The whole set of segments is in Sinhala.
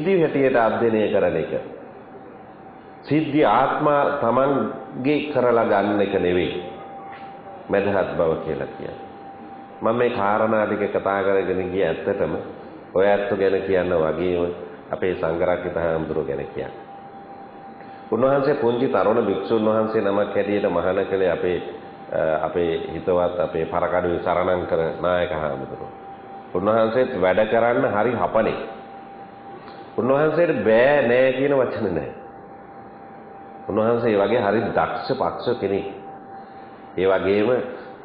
සිද්ධි හැටියට අධ්‍යයනය කරන එක. සිද්ධි ආත්ම තමන්ගේ කරලා ගන්න එක නෙවෙයි මදහත් බව කියලා කියන්නේ. මම මේ කාරණා ටික කතා කරගෙන ගිය ඇත්තටම ඔය ඇත්ත ගැන කියන වගේම අපේ සංඝරක්කිත හාමුදුරුවෝ ගැන කියන්නේ. උන්වහන්සේ පුංචි තරුණ භික්ෂුන් වහන්සේ නමක් හැටියට මහාන කළේ අපේ හිතවත් අපේ පරකඩුවේ සරණංකර නායක හාමුදුරුවෝ. උන්වහන්සේත් වැඩ කරන්න හරි හපනේ. උන්වහන්සේට බෑ නෑ කියන වචන නෑ. උන්වහන්සේ වගේ හරි දක්ෂ පක්ෂ කෙනෙක්. ඒ වගේම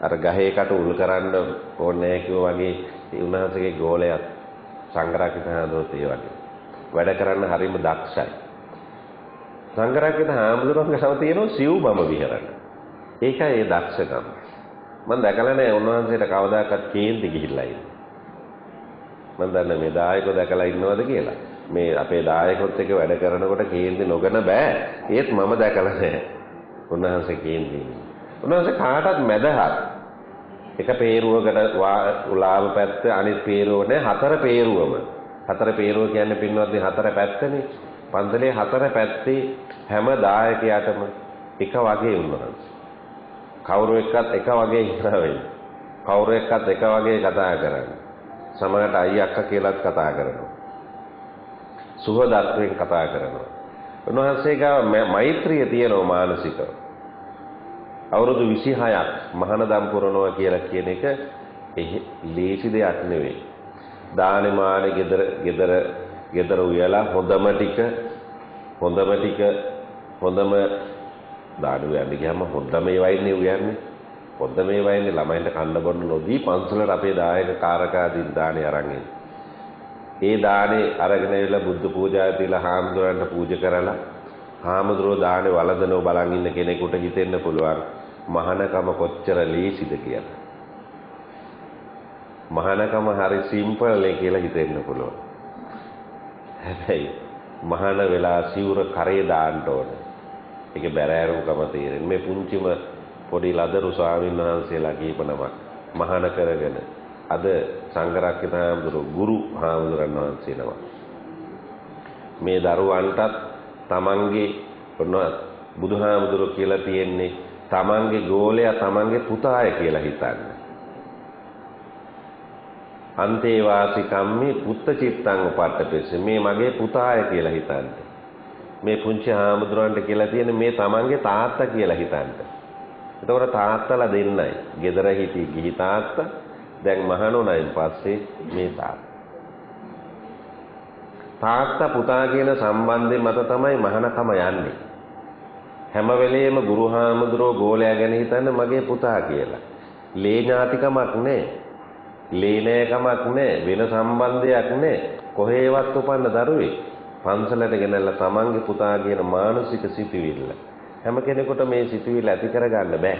අර ගහේ කට උල් කරන්න ඕනේ නෑ කිව්වා වගේ උන්වහන්සේගේ ගෝලයක් සංඝරක්කිත හාමුදුරුවෝත් ඒ වගේ. වැඩ කරන්න හරිම දක්ෂයි. සංඝරක්කිත හාමුදුරුවන්ගේ සම තියෙනවා සිව්බම විහරණ. ඒකයි ඒ දක්ෂකම. මම දැකලා නෑ උන්වහන්සේට කවදාකවත් කේන්ති ගිහිල්ලා ඉන්නේ. මම දන්නේ මේ දායකව දැකලා ඉන්නවද කියලා. මේ අපේ දායකොත් එක්ක වැඩ කරනකොට කේන්ති නොගන බෑ. ඒත් මම දැකලා නෑ. උන්වහන්සේ කේන්ති. උන්වහන්සේ කාටවත් මැදහත්. එක peeruවකට උලාව පැත්ත අනිත් peeruව නෑ හතර peeruවම. හතර peeruව කියන්නේ පින්වත්නි හතර පැත්තනේ. පන්සලේ හතර පැත්තේ හැම දායකයාටම එක වගේ උන්වහන්සේ. කවුරු එක්කත් එක වගේ ඉන්නවා වෙයි. කවුරු එක්කත් එක වගේ කතා කරන්නේ. සමහරට අයියා අක්කා කියලාත් කතා කරනවා. සුහදත්වයෙන් කතා කරනවා. උන්වහන්සේ ගාව මෛත්‍රිය තියෙනවා මානසිකව. අවුරුදු 26ක් මහානදම් පුරනවා කියලා කියන එක ලේසි දෙයක් නෙවෙයි. දානේ මානේ ගෙදර උයලා හොඳම ටික හොඳම දාඩු යන්න ගියාම හොඳම ඒවයින්නේ උයන්නේ. හොඳම ඒවයින්නේ ළමයින්ට කන්න බොන්න නොදී පන්සලට අපේ දායක කාරකාදීන් දානේ අරන් එන්නේ. ඒ දානේ අරගෙන ඉවිල්ලා බුද්ධ පූජාව තියලා හාමුදුරන්ට පූජා කරලා හාමුදුරුවෝ දානේ වළඳනෝ බලන් ඉන්න කෙනෙකුට හිතෙන්න පුළුවන් මහානකම කොච්චර ලේසිද කියලා. මහානකම හරි සිම්පල් නේ කියලා හිතෙන්න පුළුවන්. හැබැයි මහාන වෙලා සිවුර කරේ දාන්න ඕන. ඒකේ බැරෑරුම්කම තේරෙන්නේ. මේ පුංචිම පොඩි ලදරු ස්වාමීන් වහන්සේලා කීප නමක් මහාන කරගෙන අද සංඝරක්කිත හාමුදුරුවෝ ගුරු හාමුදුරන් වහන්සේ නමක්. මේ දරුවන්ටත් තමන්ගේ බුදුහාමුදුරුවෝ කියලා තියෙන්නේ තමන්ගේ ගෝලයා තමන්ගේ පුතාය කියලා හිතන්න. අන්තේ වාසිකම්මි පුත්ත චිත්තං උපට්ඨපෙස මේ මගේ පුතාය කියලා හිතන්න. මේ පුංචි හාමුදුරන්ට කියලා තියෙන්නේ මේ තමන්ගේ තාත්තා කියලා හිතන්න. එතකොට තාත්තලා දෙන්නයි. ගෙදර හිටි ගිහි තාත්තා දැන් මහණුණයින් පස්සේ මේ තාත්තා පුතා කියන සම්බන්ධය මත තමයි මහානකම යන්නේ. හැම වෙලෙම ගුරු හාමුදුරුවෝ ගෝලයා ගැන හිතන්නේ මගේ පුතා කියලා. ලේ ඥාතිකමක් නැහැ. ලේ නෑකමක් නැහැ. වෙන සම්බන්ධයක් නැහැ. කොහේවත් උපන්න දරුවෙක්. පන්සලට ගෙනල්ලා තමන්ගේ පුතා කියන මානසික සිතුවිල්ල. හැම කෙනෙකුට මේ සිතුවිල්ල ඇති කරගන්න බෑ.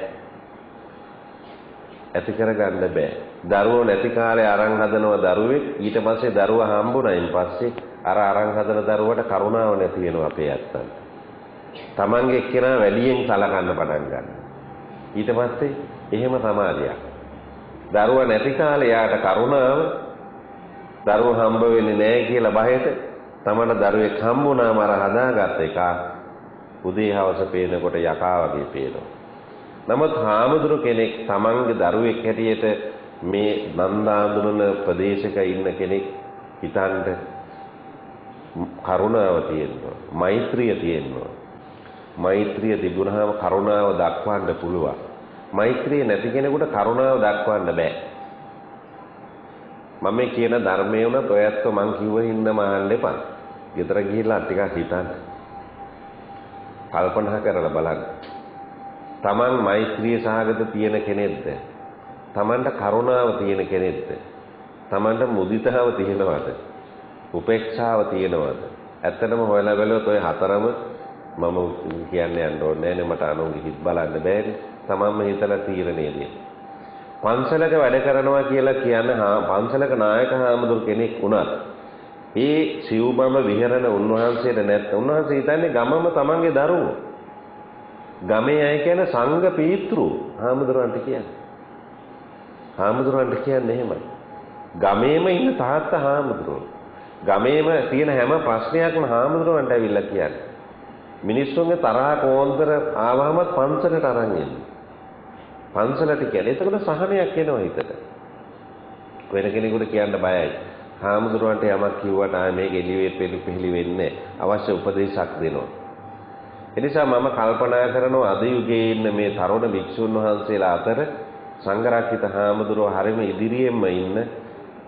ඇති කරගන්න බෑ. දරුවෝ නැති කාලේ අරන් හදනවා දරුවෙක්. ඊට පස්සේ දරුවා හම්බුණයින් පස්සේ අර අරන් හදන දරුවට කරුණාව නැති වෙනවා අපේ ඇත්තන්ට. තමන්ගේ එක්කෙනා වැඩියෙන් සලකන්න පටන් ගන්නවා. ඊට පස්සේ එහෙම සමාජයක්. දරුවා නැති කාලේ යාට කරුණාව දරුවා හම්බ වෙන්නේ නැහැ කියලා බහෙට තමන්ට දරුවෙක් හම්බුණාම අර හදාගත්ත එක උදේ හවස පේනකොට යකා වගේ පේනවා. නමුත් හාමුදුරු කෙනෙක් තමන්ගේ දරුවෙක් හැටියට මේ නන්දාඳුනන ප්‍රදේශයක ඉන්න කෙනෙක් හිතන්න කරුණාව තියෙනවා. මෛත්‍රිය තියෙනවා. මෛත්‍රිය තිබුණාම කරුණාව දක්වන්න පුළුවන්. මෛත්‍රිය නැති කෙනෙකුට කරුණාව දක්වන්න බෑ. මම මේ කියන ධර්මයේ උනත් ඔයත් මං කිව්ව හින්දාම අහන්න එපා. ගෙදර ගිහිල්ලා ටිකක් හිතන්න. කල්පනා කරලා බලන්න. තමන් මෛත්‍රිය සහගත තියෙන කෙනෙක්ද? තමන්ට කරුණාව තියෙන කෙනෙක්ද? තමන්ට මුදිතාව තියෙනවද? උපේක්ෂාව තියෙනවද? ඇත්තටම හොයලා බලුවොත් ඔය හතරම මම කියන්නේ යන්න ඕනේ නෑනේ. මට අනුන්ගේ හිත බලන්න බෑනේ. තමන්ම හිතලා තීරණය දෙන්න. පන්සලක වැඩ කරනවා කියලා කියන්නේ පන්සලක නායක හාමුදුරු කෙනෙක් වුණත් ඒ සිව්බම විහරණ උන්වහන්සේට නැත්නම් උන්වහන්සේ හිතන්නේ ගමම තමන්ගේ දරුවෝ. ගමේ අය කියන්නේ සංඝ පීතෘ හාමුදුරන්ට කියන්නේ. හාමුදුරන්ට කියන්නේ එහෙමයි. ගමේම ඉන්න තාත්තා හාමුදුරුවෝ. ගමේම තියෙන හැම ප්‍රශ්නයක්ම හාමුදුරුවන්ට ඇවිල්ලා කියන්නේ. මිනිස්සුන්ගේ තරහ කෝන්තර ආවම පන්සලට අරන් එන්නේ. පන්සලට කියන්නේ එතකොට සහනයක් එනවා හිතට. වෙන කෙනෙකුට කියන්න බයයි. හාමුදුරුවන්ට යමක් කිව්වට මේක එළියට පිළි වෙන්නේ අවශ්‍ය උපදේශයක් දෙනවා. එනිසා මම කල්පනා කරනවා අද යුගයේ ඉන්න මේ තරුණ භික්ෂුන් වහන්සේලා අතර සංඝරක්කිත හාමුදුරුවෝ හරිම ඉදිරියෙන්ම ඉන්න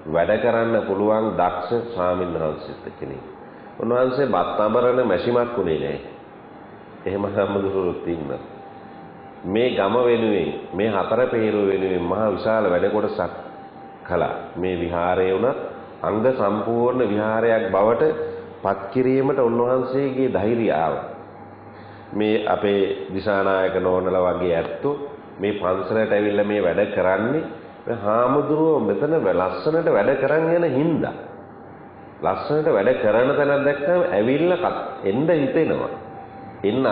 වැඩ කරන්න පුළුවන් දක්ෂ ස්වාමීන් වහන්සේත් කෙනෙක්. උන්වහන්සේ බත් අඹරන මැෂිමක් උනේ නැහැ. එහෙම හාමුදුරුවෝත් ඉන්නවා. මේ ගම වෙනුවෙන් මේ හතර පෙරව වෙනුවෙන් මහා විශාල වැඩ කොටසක් කළා. මේ විහාරය උනත් අංග සම්පූර්ණ විහාරයක් බවට පත් කිරීමට උන්වහන්සේගේ ධෛර්යය ආවා. මේ අපේ දිසානායක නෝනලා වගේ ඇත්තෝ මේ පන්සලට ඇවිල්ලා මේ වැඩ කරන්නේ හාමුදුරුවෝ මෙතන ලස්සනට වැඩ කරන් යන හින්දා. ලස්සනට වැඩ කරන තැනක් දැක්කම ඇවිල්ලා එන්න හිතෙනවා. එන්න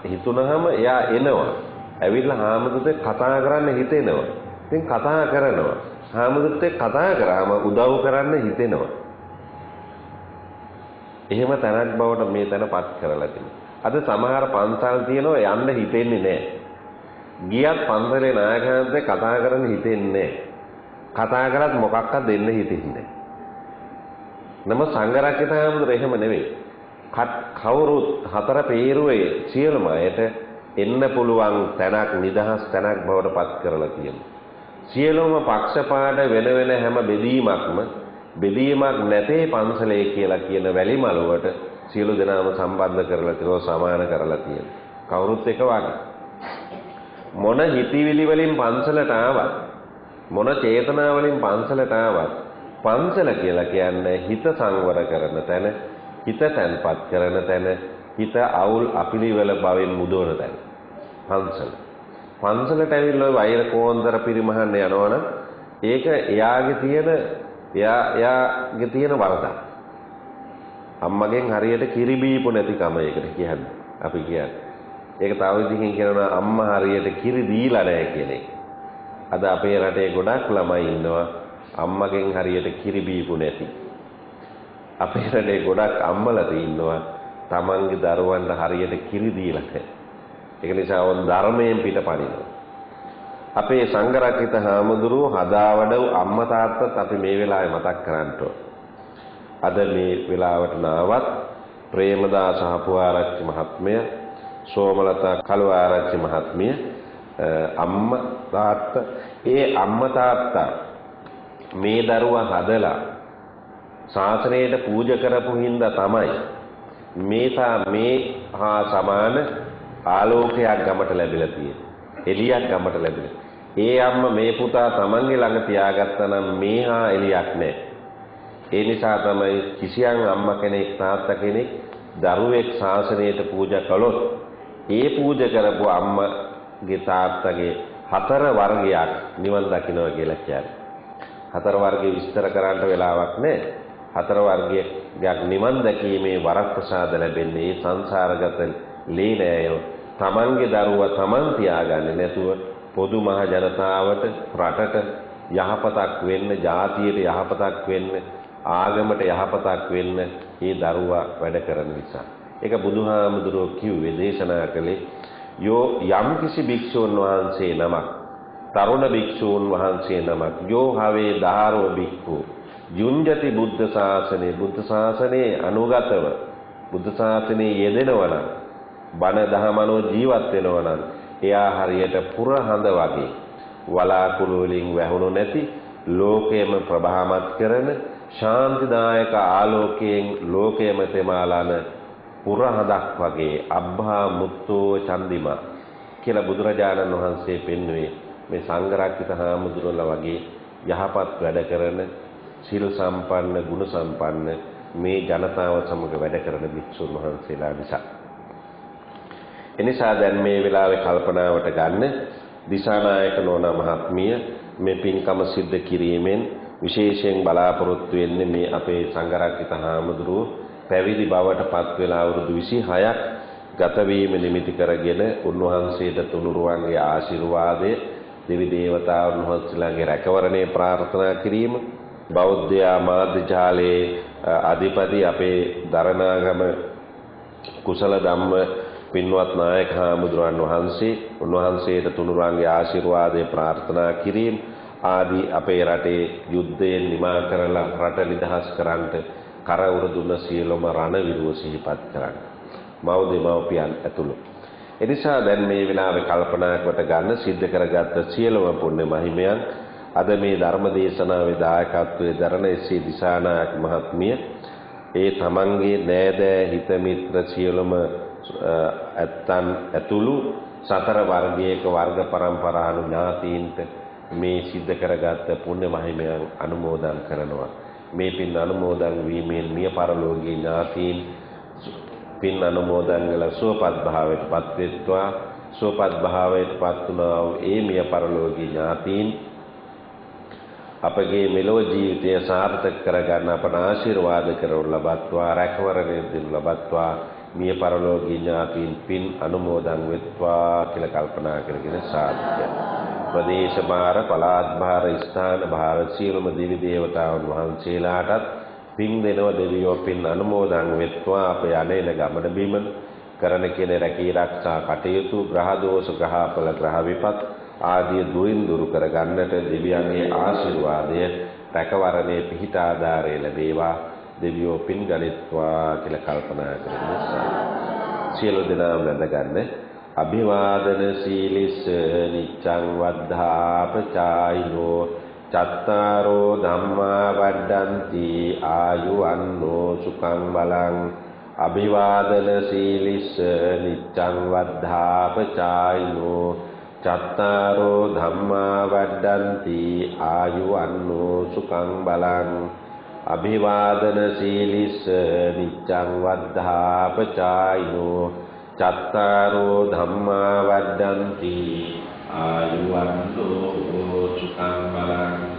හිතුනහම එයා එනවා. ඇවිල්ලා හාමුදුරුවෝ කතා කරන්න හිතෙනවා. ඉතින් කතා කරනවා. හාමුදුරුවෝ කතා කරාම උදව් කරන්න හිතෙනවා. එහෙම තැනක් බවට මේ තැනපත් කරලා තියෙනවා. අද සමහර පන්සල් තියෙනවා යන්න හිතෙන්නේ නැහැ. ගියත් පන්සලේ නායකයන්ට කතා කරන්න හිතෙන්නේ නැහැ. කතා කරත් මොකක්වත් දෙන්න හිතෙන්නේ නැහැ. නම සංඝරක්කිත හාමුදුරුවෝ එහෙම නෙවෙයි. කවුරුත් හතර පේරුවේ සියලුම අයට එන්න පුළුවන් තැනක් නිදහස් තැනක් බවට පත් කරලා තියෙනවා. සියලුම පක්ෂපාත වෙන වෙන හැම බෙදීමක් නැතේ පන්සලේ කියලා කියන වැලිමලුවට සියලු දෙනාම සම්බන්ධ කරලා තියෙනවා සමාන කරලා තියෙනවා. කවුරුත් එක වගේ. මොන හිතවිලි වලින් පන්සලට ආවත් මොන චේතනා වලින් පන්සලට ආවත් පන්සල කියලා කියන්නේ හිත සංවර කරන තැන, හිත තැන්පත් කරන තැන, හිත අවුල් අපිලිවල බවෙන් මුදවන තැන. පන්සලට ඇවිල්ලා වෛර කෝන්දර පිරිමහන්න යනවනම් ඒක එයාගේ තියෙන වරදක්. අම්මගෙන් හරියට කිරි බීපු නැතිකම ඒකට කියන්නේ. අපි කියන්නේ. ඒක තව විදිහකින් කියනවා අම්මා හරියට කිරි දීලා නැහැ කියන එක. අද අපේ රටේ ගොඩක් ළමයි ඉන්නවා අම්මගෙන් හරියට කිරි බීපු නැති. අපේ රටේ ගොඩක් අම්මලා ඉන්නවා තමන්ගේ දරුවන්ට හරියට කිරි දීලා නැහැ. ඒක නිසා වොන් ධර්මයෙන් පිටපනිනවා. අපේ සංඝරක්කිත හාමුදුරුවෝ හදාවඩව අම්මා තාත්තත් අපි මේ වෙලාවේ මතක් කරන්න ඕන. අද මේ වෙලාවට නාවත් ප්‍රේමදාස හපුආරච්චි මහත්මයා, සෝමලතා කළුආරච්චි මහත්මිය, අම්මා තාත්තා, ඒ අම්මා තාත්තා මේ දරුවා හදලා ශාසනයට පූජා කරපු හින්දා තමයි මේ හා සමාන ආලෝකයක් ගමට ලැබිලා තියෙන්නේ. එළියක් ගමට ලැබිලා. ඒ අම්මා මේ පුතා තමන්ගේ ළඟ තියාගත්තා නම් මේ හා එළියක් නැහැ. ඒ නිසා තමයි කිසියම් අම්මා කෙනෙක් තාත්තා කෙනෙක් දරුවෙක් ශාසනයට පූජා කළොත් ඒ පූජා කරපු අම්මගේ තාත්තගේ හතර වර්ගයක් නිවන් දකින්නවා කියලා කියන්නේ. හතර වර්ගය විස්තර කරන්න වෙලාවක් නැහැ. හතර වර්ගයක් නිවන් දැකීමේ වරප්‍රසාද ලැබෙන්නේ මේ සංසාරගත ලීලය තමන්ගේ දරුවා තමන් තියාගන්නේ නැතුව පොදු මහ ජනතාවට රටට යහපතක් වෙන්න, ජාතියට යහපතක් වෙන්න, ආගමට යහපතක් වෙන්න මේ දරුවා වැඩ කරන නිසා. ඒක බුදුහාමුදුරුවෝ කිව්වේ දේශනා කළේ යම් කිසි භික්ෂුන් වහන්සේ නමක්, තරුණ භික්ෂුන් වහන්සේ නමක් යෝ හවේ දාරෝ භික්ඛු යුඤ්ජති බුද්ධ ශාසනේ, බුද්ධ ශාසනේ අනුගතව බුද්ධ ශාසනේ යෙදෙනවා නම්, බණ දහමනෝ ජීවත් වෙනවා නම් එයා හරියට පුර හඳ වගේ වලාකුළු වලින් වැහුණු නැති ලෝකයේම ප්‍රභාමත් කරන ශාන්තිදායක ආලෝකයෙන් ලෝකයේම තෙමාලන පුර හඳක් වගේ අබ්බා මුත්තෝ චන්දිමා කියලා බුදුරජාණන් වහන්සේ පෙන්වුවේ මේ සංඝරක්කිත හාමුදුරුවෝ වගේ යහපත් වැඩ කරන සීල සම්පන්න ගුණ සම්පන්න මේ ජනතාව සමග වැඩ කරන භික්ෂුන් වහන්සේලා නිසා. එනිසා දැන් මේ වෙලාවේ කල්පනාවට ගන්න දිසානායක නෝනා මහත්මිය මේ පින්කම සිද්ධ කිරීමෙන් විශේෂයෙන් බලාපොරොත්තු වෙන්නේ මේ අපේ සංඝරක්කිත හාමුදුරුවෝ පැවිදි බවට පත් වෙලා අවුරුදු 26ක් ගත වීම නිමිති කරගෙන උන්වහන්සේට තුනුරුවන්ගේ ආශිර්වාදය, දෙවි දේවතාවුන් වහන්සේලාගේ රැකවරණය ප්‍රාර්ථනා කිරීම, බෞද්ධ මාධ්‍ය ජාලයේ අධිපති අපේ දරණාගම කුසල ධම්ම පින්වත් නායක හාමුදුරන් වහන්සේ උන්වහන්සේට තුනුරුවන්ගේ ආශිර්වාදය ප්‍රාර්ථනා කිරීම ආදී අපේ රටේ යුද්ධයෙන් නිමා කරලා රට නිදහස් කරන්නට කරවුර දුන්න සියලුම රණවිරුව සිහිපත් කරන්න. මව් දෙමව්පියන් ඇතුළු. එනිසා දැන් මේ වෙලාවේ කල්පනා කොට ගන්න සිද්ධ කරගත්ත සියලුම පුණ්‍ය මහිමයන් අද මේ ධර්ම දේශනාවේ දායකත්වයේ දරන එසේ දිසානායක මහත්මිය ඒ තමන්ගේ නෑදෑ හිත මිත්‍ර සියලුම ඇත්තන් ඇතුළු සතර වර්ගයක වර්ග පරම්පරාණු ඥාතීන්ට මේ සිද්ධ කරගත්ත පුණ්‍ය මහිමයන් අනුමෝදන් කරනවා. මේ පින් අනුමෝදන් වීමෙන් මිය පරලෝකීය ඥාතීන් පින් අනුමෝදන් වල සුවපත් භාවයට පත් වෙත්වා. සුවපත් භාවයට පත් වුණා වූ ඒ මිය පරලෝකීය ඥාතීන් අපගේ මෙලොව ජීවිතය සාර්ථක කරගන්න අපට ආශිර්වාද කරනු ලබත්වා රැකවරණය දෙනු ලබත්වා මිය පරලෝකීය ඥාතීන් පින් අනුමෝදන් වෙත්වා කියලා කල්පනා කරගෙන සාදුය. ප්‍රදේශ භාර පළාත් භාර ස්ථාන භාර සියලුම දිවි දේවතාවුන් වහන්සේලාටත් පින් දෙනව දෙවියෝ පින් අනුමෝදන් වෙත්වා. අපේ අනේන ගමන බිමන කරන කියන රැකී ආරක්ෂා කටයුතු ග්‍රහ දෝෂ ග්‍රහඵල ග්‍රහ විපත් ආදී දුරින් දුරු කර ගන්නට දෙවියන්ගේ ආශිර්වාදය රැකවරණේ පිහිට ආධාරය ලැබේවා. දෙවියෝ පින් ගනිත්වා කියලා කල්පනා කරන සියලු දෙනාම වැඳගන්න. අභිවාදන සීලිස්ස නිච්ඡං වද්ධාපචායිනෝ චත්තාරෝ ධම්මා වඩ්ඩಂತಿ ආයුවන්නෝ සුඛං බලං. අභිවාදන සීලිස්ස නිච්ඡං වද්ධාපචායිනෝ චත්තාරෝ ධම්මා වඩ්ඩಂತಿ ආයුවන්නෝ සුඛං බලං. අභිවාදන සීලිස්ස නිච්ඡං වද්ධාපචායිනෝ චත්තාරෝ ධම්මා වඩ්ඩಂತಿ ආයුවන්නෝ සුඛං බලං.